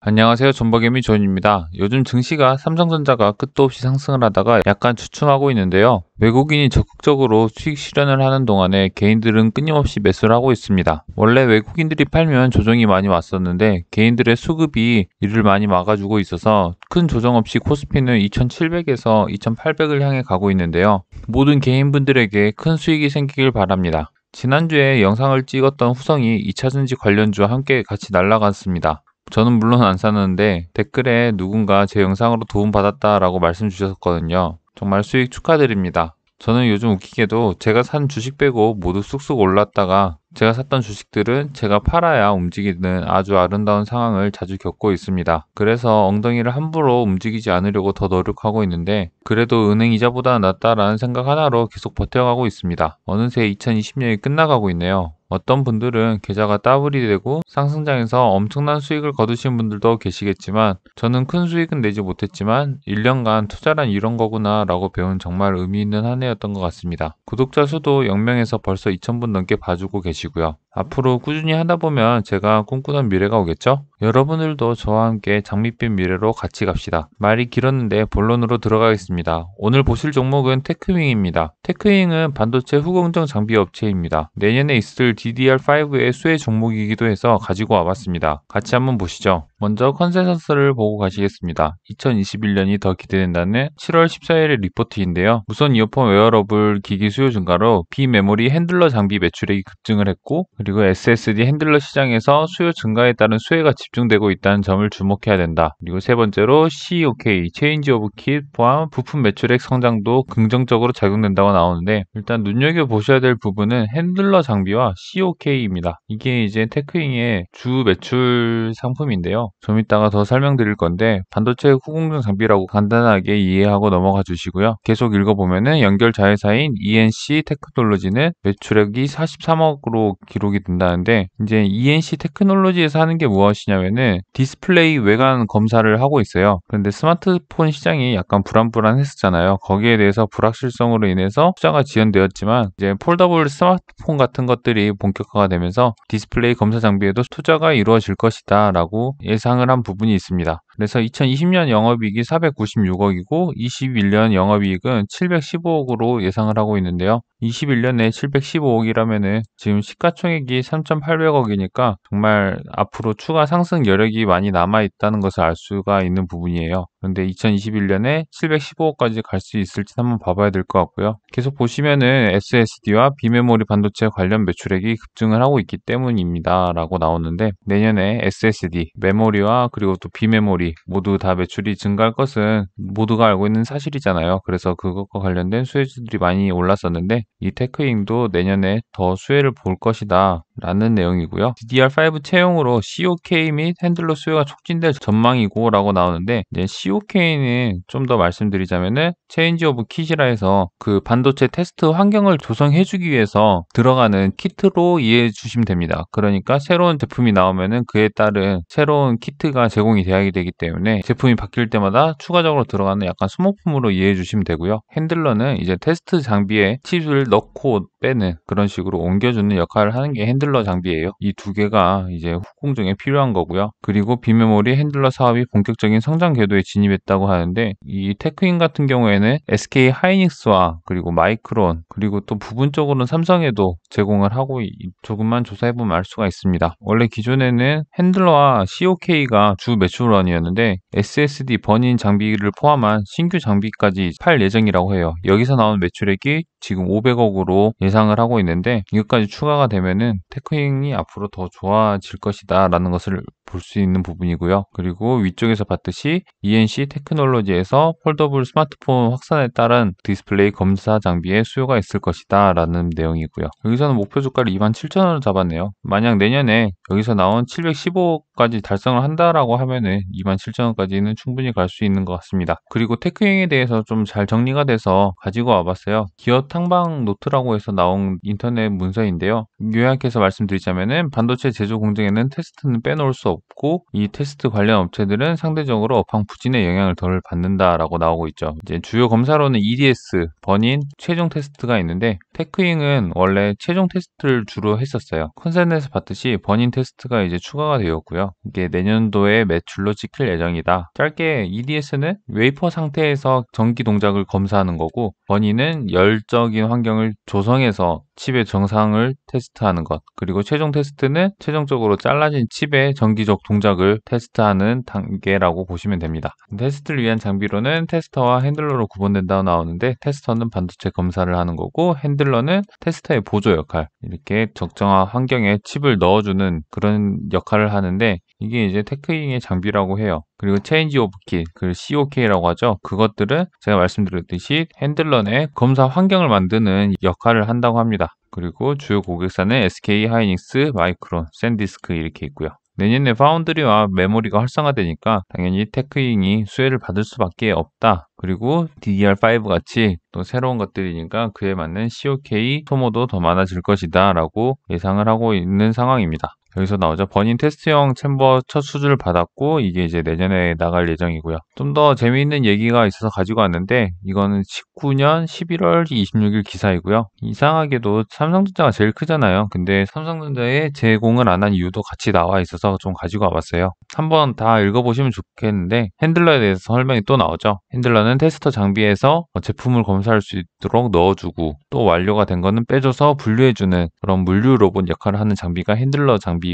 안녕하세요. 존버개미 존입니다. 요즘 증시가 삼성전자가 끝도 없이 상승을 하다가 약간 주춤하고 있는데요. 외국인이 적극적으로 수익 실현을 하는 동안에 개인들은 끊임없이 매수를 하고 있습니다. 원래 외국인들이 팔면 조정이 많이 왔었는데 개인들의 수급이 이를 많이 막아주고 있어서 큰 조정 없이 코스피는 2700에서 2800을 향해 가고 있는데요. 모든 개인분들에게 큰 수익이 생기길 바랍니다. 지난주에 영상을 찍었던 후성이 2차전지 관련주와 함께 같이 날아갔습니다. 저는 물론 안 샀는데 댓글에 누군가 제 영상으로 도움받았다라고 말씀 주셨거든요. 정말 수익 축하드립니다. 저는 요즘 웃기게도 제가 산 주식 빼고 모두 쑥쑥 올랐다가 제가 샀던 주식들은 제가 팔아야 움직이는 아주 아름다운 상황을 자주 겪고 있습니다. 그래서 엉덩이를 함부로 움직이지 않으려고 더 노력하고 있는데 그래도 은행 이자보다 낫다라는 생각 하나로 계속 버텨가고 있습니다. 어느새 2020년이 끝나가고 있네요. 어떤 분들은 계좌가 따블이 되고 상승장에서 엄청난 수익을 거두신 분들도 계시겠지만 저는 큰 수익은 내지 못했지만 1년간 투자란 이런 거구나 라고 배운 정말 의미 있는 한 해였던 것 같습니다. 구독자 수도 0명에서 벌써 2000분 넘게 봐주고 계시고요. 앞으로 꾸준히 하다 보면 제가 꿈꾸던 미래가 오겠죠? 여러분들도 저와 함께 장밋빛 미래로 같이 갑시다. 말이 길었는데 본론으로 들어가겠습니다. 오늘 보실 종목은 테크윙입니다. 테크윙은 반도체 후공정 장비 업체입니다. 내년에 있을 DDR5의 수혜 종목이기도 해서 가지고 와봤습니다. 같이 한번 보시죠. 먼저 컨센서스를 보고 가시겠습니다. 2021년이 더 기대된다는 7월 14일의 리포트인데요. 무선 이어폰 웨어러블 기기 수요 증가로 비메모리 핸들러 장비 매출액이 급증을 했고 그리고 SSD 핸들러 시장에서 수요 증가에 따른 수혜가 집중되고 있다는 점을 주목해야 된다. 그리고 세 번째로 COK, 체인지 오브 킷 포함 부품 매출액 성장도 긍정적으로 작용된다고 나오는데 일단 눈여겨보셔야 될 부분은 핸들러 장비와 COK입니다. 이게 이제 테크윙의 주 매출 상품인데요. 좀 이따가 더 설명드릴 건데 반도체 후공정 장비라고 간단하게 이해하고 넘어가 주시고요. 계속 읽어보면은 연결 자회사인 ENC 테크놀로지는 매출액이 43억으로 기록이 된다는데 이제 ENC 테크놀로지에서 하는 게 무엇이냐면은 디스플레이 외관 검사를 하고 있어요. 그런데 스마트폰 시장이 약간 불안불안했었잖아요. 거기에 대해서 불확실성으로 인해서 투자가 지연되었지만 이제 폴더블 스마트폰 같은 것들이 본격화가 되면서 디스플레이 검사 장비에도 투자가 이루어질 것이다 라고 예상을 한 부분이 있습니다. 그래서 2020년 영업이익이 496억이고 21년 영업이익은 715억으로 예상을 하고 있는데요. 21년에 715억이라면은 지금 시가총액이 3,800억이니까 정말 앞으로 추가 상승 여력이 많이 남아 있다는 것을 알 수가 있는 부분이에요. 그런데 2021년에 715억까지 갈 수 있을지 한번 봐봐야 될 것 같고요. 계속 보시면은 SSD와 비메모리 반도체 관련 매출액이 급증을 하고 있기 때문입니다. 라고 나오는데 내년에 SSD, 메모리와 그리고 또 비메모리 모두 다 매출이 증가할 것은 모두가 알고 있는 사실이잖아요. 그래서 그것과 관련된 수혜주들이 많이 올랐었는데 이 테크잉도 내년에 더 수혜를 볼 것이다 라는 내용이고요. DDR5 채용으로 COK 및 핸들러 수요가 촉진될 전망이고 라고 나오는데 이제 COK는 좀 더 말씀드리자면은 체인지 오브 킷이라 해서 그 반도체 테스트 환경을 조성해주기 위해서 들어가는 키트로 이해해 주시면 됩니다. 그러니까 새로운 제품이 나오면은 그에 따른 새로운 키트가 제공이 돼야 되기 때문에 제품이 바뀔 때마다 추가적으로 들어가는 약간 소모품으로 이해해 주시면 되고요. 핸들러는 이제 테스트 장비에 칩을 넣고 빼는 그런 식으로 옮겨주는 역할을 하는 게 핸들러 장비예요. 이 두 개가 이제 후공정에 필요한 거고요. 그리고 비메모리 핸들러 사업이 본격적인 성장 궤도에 진입했다고 하는데 이 테크인 같은 경우에는 SK 하이닉스와 그리고 마이크론 그리고 또 부분적으로는 삼성에도 제공을 하고 조금만 조사해보면 알 수가 있습니다. 원래 기존에는 핸들러와 COK가 주 매출원이었는데 SSD 버닌 장비를 포함한 신규 장비까지 팔 예정이라고 해요. 여기서 나온 매출액이 지금 500억으로 예상을 하고 있는데 이것까지 추가가 되면은 테크잉이 앞으로 더 좋아질 것이다 라는 것을 볼 수 있는 부분이고요. 그리고 위쪽에서 봤듯이 ENC 테크놀로지에서 폴더블 스마트폰 확산에 따른 디스플레이 검사 장비의 수요가 있을 것이다 라는 내용이고요. 여기서는 목표 주가를 27,000원으로 잡았네요. 만약 내년에 여기서 나온 715억까지 달성을 한다라고 하면은 27,000원까지는 충분히 갈 수 있는 것 같습니다. 그리고 테크잉에 대해서 좀 잘 정리가 돼서 가지고 와봤어요. 기어 탕방 노트라고 해서 나온 인터넷 문서인데요. 요약해서 말씀드리자면은 반도체 제조 공정에는 테스트는 빼놓을 수 없고 이 테스트 관련 업체들은 상대적으로 업황 부진의 영향을 덜 받는다라고 나오고 있죠. 이제 주요 검사로는 EDS, 버닌, 최종 테스트가 있는데 테크잉은 원래 최종 테스트를 주로 했었어요. 컨센에서 봤듯이 버닌 테스트가 이제 추가가 되었고요. 이게 내년도에 매출로 찍힐 예정이다. 짧게 EDS는 웨이퍼 상태에서 전기 동작을 검사하는 거고 버닌은 열적인 환경을 조성해서 칩의 정상을 테스트하는 것, 그리고 최종 테스트는 최종적으로 잘라진 칩의 전기적 동작을 테스트하는 단계라고 보시면 됩니다. 테스트를 위한 장비로는 테스터와 핸들러로 구분된다고 나오는데 테스터는 반도체 검사를 하는 거고 핸들러는 테스터의 보조 역할, 이렇게 적정한 환경에 칩을 넣어주는 그런 역할을 하는데 이게 이제 테크잉의 장비라고 해요. 그리고 체인지 오브 키, 그 COK라고 하죠. 그것들은 제가 말씀드렸듯이 핸들러 내 검사 환경을 만드는 역할을 한다고 합니다. 그리고 주요 고객사는 SK 하이닉스, 마이크론, 샌디스크 이렇게 있고요. 내년에 파운드리와 메모리가 활성화되니까 당연히 테크잉이 수혜를 받을 수밖에 없다. 그리고 DDR5 같이 또 새로운 것들이니까 그에 맞는 COK 소모도 더 많아질 것이다 라고 예상을 하고 있는 상황입니다. 여기서 나오죠. 버닌 테스트용 챔버 첫 수주를 받았고 이게 이제 내년에 나갈 예정이고요. 좀 더 재미있는 얘기가 있어서 가지고 왔는데 이거는 19년 11월 26일 기사이고요. 이상하게도 삼성전자가 제일 크잖아요. 근데 삼성전자에 제공을 안 한 이유도 같이 나와 있어서 좀 가지고 와봤어요. 한번 다 읽어보시면 좋겠는데 핸들러에 대해서 설명이 또 나오죠. 핸들러는 테스터 장비에서 제품을 검사할 수 있도록 넣어주고 또 완료가 된 거는 빼줘서 분류해주는 그런 물류 로봇 역할을 하는 장비가 핸들러 장비이고요.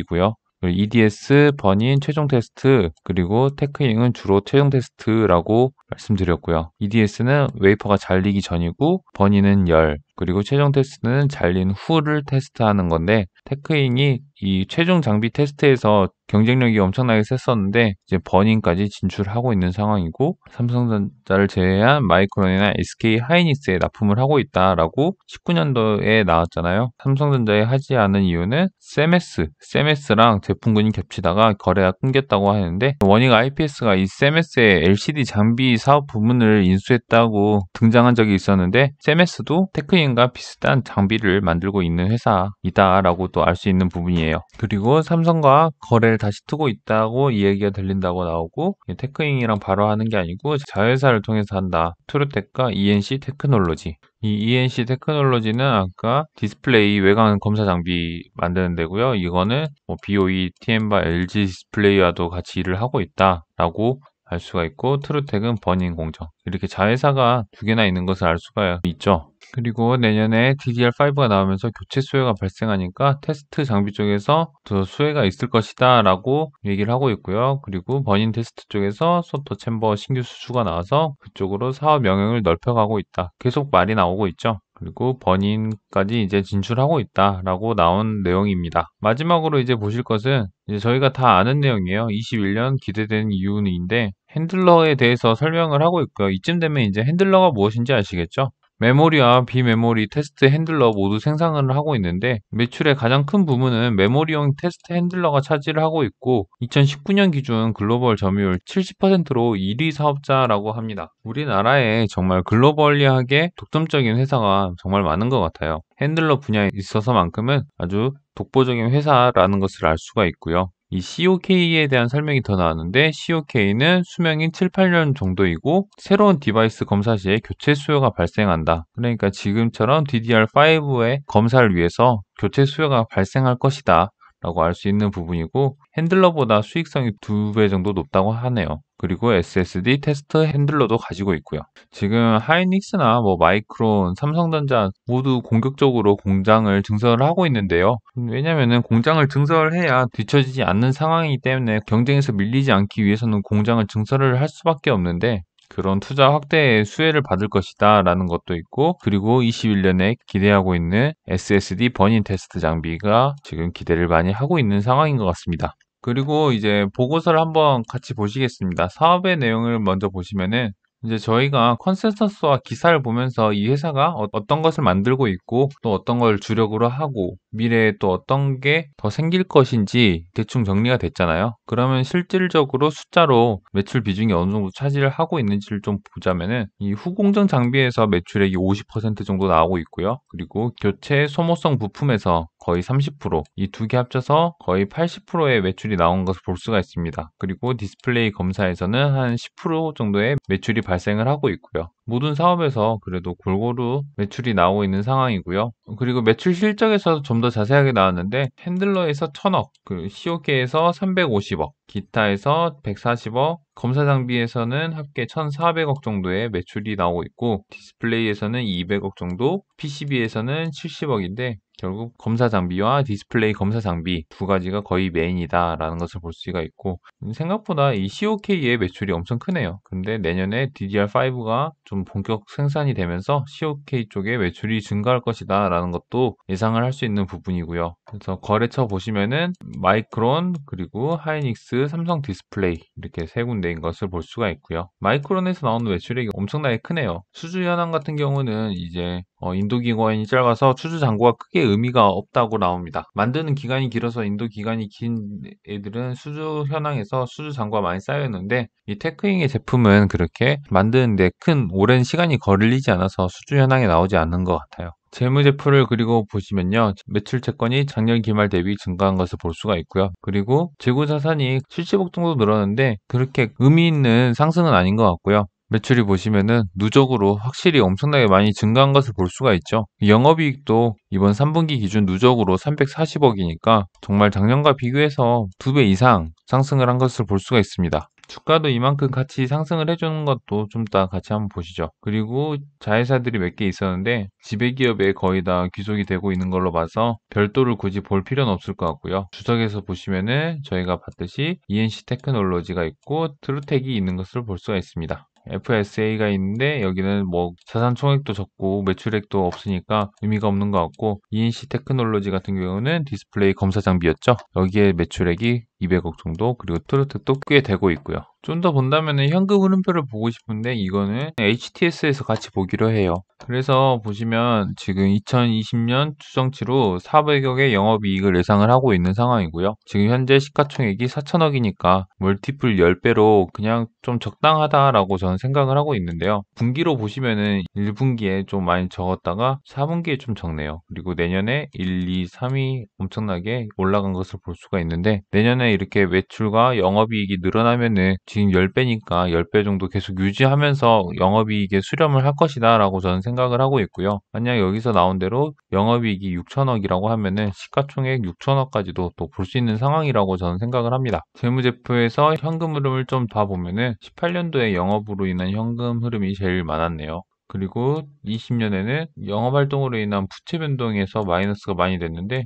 EDS, 버닌, 최종 테스트, 그리고 테크잉은 주로 최종 테스트라고 말씀드렸고요. EDS는 웨이퍼가 잘리기 전이고 버닌은 열, 그리고 최종 테스트는 잘린 후를 테스트하는 건데 테크잉이 이 최종 장비 테스트에서 경쟁력이 엄청나게 셌었는데 이제 버닌까지 진출하고 있는 상황이고 삼성전자를 제외한 마이크론이나 SK 하이닉스에 납품을 하고 있다라고 19년도에 나왔잖아요. 삼성전자에 하지 않은 이유는 세메스랑 제품군이 겹치다가 거래가 끊겼다고 하는데 원익 IPS가 이 세메스의 LCD 장비 사업 부문을 인수했다고 등장한 적이 있었는데 세메스도 테크잉과 비슷한 장비를 만들고 있는 회사이다라고 또 알 수 있는 부분이에요. 그리고 삼성과 거래를 다시 트고 있다고 이 얘기가 들린다고 나오고 테크잉이랑 바로 하는 게 아니고 자회사를 통해서 한다. 트루텍과 ENC 테크놀로지. 이 ENC 테크놀로지는 아까 디스플레이 외관 검사 장비 만드는 데고요. 이거는 BOE, TM과 LG 디스플레이와도 같이 일을 하고 있다라고 알 수가 있고 트루텍은 버닌 공정. 이렇게 자회사가 두 개나 있는 것을 알 수가 있죠. 그리고 내년에 DDR5가 나오면서 교체 수요가 발생하니까 테스트 장비 쪽에서 더 수혜가 있을 것이다 라고 얘기를 하고 있고요. 그리고 버닌 테스트 쪽에서 소프트 챔버 신규 수주가 나와서 그쪽으로 사업 영역을 넓혀가고 있다. 계속 말이 나오고 있죠. 그리고 버닌까지 이제 진출하고 있다라고 나온 내용입니다. 마지막으로 이제 보실 것은 이제 저희가 다 아는 내용이에요. 21년 기대되는 이유인데 핸들러에 대해서 설명을 하고 있고요. 이쯤 되면 이제 핸들러가 무엇인지 아시겠죠? 메모리와 비메모리 테스트 핸들러 모두 생산을 하고 있는데 매출의 가장 큰 부분은 메모리용 테스트 핸들러가 차지를 하고 있고 2019년 기준 글로벌 점유율 70%로 1위 사업자라고 합니다. 우리나라에 정말 글로벌리하게 독점적인 회사가 정말 많은 것 같아요. 핸들러 분야에 있어서만큼은 아주 독보적인 회사라는 것을 알 수가 있고요. 이 COK에 대한 설명이 더 나왔는데 COK는 수명이 7, 8년 정도이고 새로운 디바이스 검사 시에 교체 수요가 발생한다. 그러니까 지금처럼 DDR5의 검사를 위해서 교체 수요가 발생할 것이다 라고 알 수 있는 부분이고 핸들러보다 수익성이 2배 정도 높다고 하네요. 그리고 SSD 테스트 핸들러도 가지고 있고요. 지금 하이닉스나 마이크론, 삼성전자 모두 공격적으로 공장을 증설을 하고 있는데요. 왜냐면은 공장을 증설해야 뒤처지지 않는 상황이기 때문에 경쟁에서 밀리지 않기 위해서는 공장을 증설을 할 수밖에 없는데 그런 투자 확대의 수혜를 받을 것이다 라는 것도 있고 그리고 21년에 기대하고 있는 SSD 버닌 테스트 장비가 지금 기대를 많이 하고 있는 상황인 것 같습니다. 그리고 이제 보고서를 한번 같이 보시겠습니다. 사업의 내용을 먼저 보시면은 이제 저희가 컨센서스와 기사를 보면서 이 회사가 어떤 것을 만들고 있고 또 어떤 걸 주력으로 하고 미래에 또 어떤 게 더 생길 것인지 대충 정리가 됐잖아요. 그러면 실질적으로 숫자로 매출 비중이 어느 정도 차지를 하고 있는지를 좀 보자면은 이 후공정 장비에서 매출액이 50% 정도 나오고 있고요. 그리고 교체 소모성 부품에서 거의 30%, 이 두 개 합쳐서 거의 80%의 매출이 나온 것을 볼 수가 있습니다. 그리고 디스플레이 검사에서는 한 10% 정도의 매출이 발생을 하고 있고요. 모든 사업에서 그래도 골고루 매출이 나오고 있는 상황이고요. 그리고 매출 실적에서 좀 더 자세하게 나왔는데 핸들러에서 1000억, 그 COK에서 350억, 기타에서 140억, 검사 장비에서는 합계 1,400억 정도의 매출이 나오고 있고 디스플레이에서는 200억 정도, PCB에서는 70억인데 결국 검사 장비와 디스플레이 검사 장비 두 가지가 거의 메인이다라는 것을 볼 수가 있고 생각보다 이 COK의 매출이 엄청 크네요. 근데 내년에 DDR5가 좀 본격 생산이 되면서 COK 쪽의 매출이 증가할 것이다 라는 것도 예상을 할 수 있는 부분이고요. 그래서 거래처 보시면은 마이크론, 그리고 하이닉스, 삼성 디스플레이 이렇게 세 군데인 것을 볼 수가 있고요. 마이크론에서 나오는 매출액이 엄청나게 크네요. 수주 현황 같은 경우는 이제 인도 기간이 짧아서 수주 잔고가 크게 의미가 없다고 나옵니다. 만드는 기간이 길어서 인도 기간이 긴 애들은 수주 현황에서 수주 잔고가 많이 쌓여있는데 이 테크잉의 제품은 그렇게 만드는데 큰 오랜 시간이 걸리지 않아서 수주 현황에 나오지 않는 것 같아요. 재무제표를 그리고 보시면요. 매출 채권이 작년 기말 대비 증가한 것을 볼 수가 있고요. 그리고 재고자산이 70억 정도 늘었는데 그렇게 의미 있는 상승은 아닌 것 같고요. 매출이 보시면은 누적으로 확실히 엄청나게 많이 증가한 것을 볼 수가 있죠. 영업이익도 이번 3분기 기준 누적으로 340억이니까 정말 작년과 비교해서 2배 이상 상승을 한 것을 볼 수가 있습니다. 주가도 이만큼 같이 상승을 해주는 것도 좀 이따 같이 한번 보시죠. 그리고 자회사들이 몇 개 있었는데 지배기업에 거의 다 귀속이 되고 있는 걸로 봐서 별도를 굳이 볼 필요는 없을 것 같고요. 주석에서 보시면은 저희가 봤듯이 ENC 테크놀로지가 있고 트루텍이 있는 것을 볼 수가 있습니다. FSA가 있는데 여기는 뭐 자산 총액도 적고 매출액도 없으니까 의미가 없는 것 같고 ENC 테크놀로지 같은 경우는 디스플레이 검사 장비였죠. 여기에 매출액이 200억 정도, 그리고 트루텍도 꽤 되고 있고요. 좀 더 본다면 현금 흐름표를 보고 싶은데 이거는 HTS에서 같이 보기로 해요. 그래서 보시면 지금 2020년 추정치로 400억의 영업이익을 예상을 하고 있는 상황이고요. 지금 현재 시가총액이 4천억이니까 멀티플 10배로 그냥 좀 적당하다라고 저는 생각을 하고 있는데요. 분기로 보시면은 1분기에 좀 많이 적었다가 4분기에 좀 적네요. 그리고 내년에 1, 2, 3이 엄청나게 올라간 것을 볼 수가 있는데 내년에 이렇게 매출과 영업이익이 늘어나면은 지금 10배니까 10배 정도 계속 유지하면서 영업이익에 수렴을 할 것이다 라고 저는 생각을 하고 있고요. 만약 여기서 나온 대로 영업이익이 6천억이라고 하면은 시가총액 6천억까지도 또 볼 수 있는 상황이라고 저는 생각을 합니다. 재무제표에서 현금 흐름을 좀 봐보면은 18년도에 영업으로 인한 현금 흐름이 제일 많았네요. 그리고 20년에는 영업활동으로 인한 부채 변동에서 마이너스가 많이 됐는데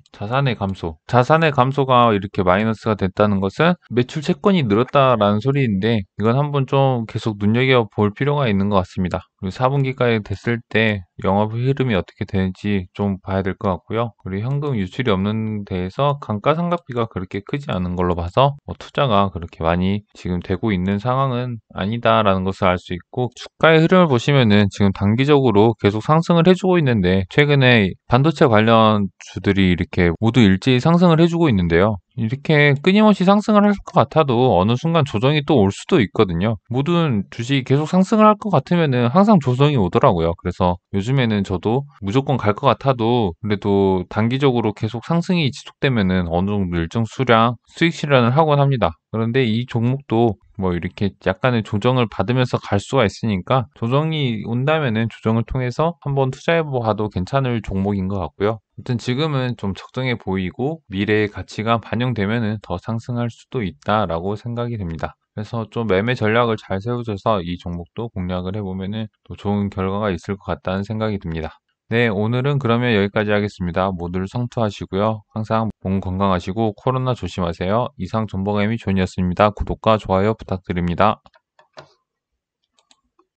자산의 감소가 이렇게 마이너스가 됐다는 것은 매출 채권이 늘었다라는 소리인데 이건 한번 좀 계속 눈여겨볼 필요가 있는 것 같습니다. 그리고 4분기까지 됐을 때 영업 흐름이 어떻게 되는지 좀 봐야 될 것 같고요. 그리고 현금 유출이 없는 데에서 감가상각비가 그렇게 크지 않은 걸로 봐서 투자가 그렇게 많이 지금 되고 있는 상황은 아니다라는 것을 알 수 있고 주가의 흐름을 보시면은 지금 단기적으로 계속 상승을 해주고 있는데 최근에 반도체 관련 주들이 이렇게 모두 일제히 상승을 해주고 있는데요. 이렇게 끊임없이 상승을 할 것 같아도 어느 순간 조정이 또 올 수도 있거든요. 모든 주식이 계속 상승을 할 것 같으면은 항상 조정이 오더라고요. 그래서 요즘에는 저도 무조건 갈 것 같아도 그래도 단기적으로 계속 상승이 지속되면은 어느 정도 일정 수량 수익 실현을 하곤 합니다. 그런데 이 종목도 뭐 이렇게 약간의 조정을 받으면서 갈 수가 있으니까 조정이 온다면은 조정을 통해서 한번 투자해봐도 괜찮을 종목인 것 같고요. 아무튼 지금은 좀 적정해 보이고 미래의 가치가 반영되면은 더 상승할 수도 있다라고 생각이 됩니다. 그래서 좀 매매 전략을 잘 세우셔서 이 종목도 공략을 해보면은 또 좋은 결과가 있을 것 같다는 생각이 듭니다. 네, 오늘은 그러면 여기까지 하겠습니다. 모두를 성투하시고요. 항상 몸 건강하시고 코로나 조심하세요. 이상 존버가미 존이었습니다. 구독과 좋아요 부탁드립니다.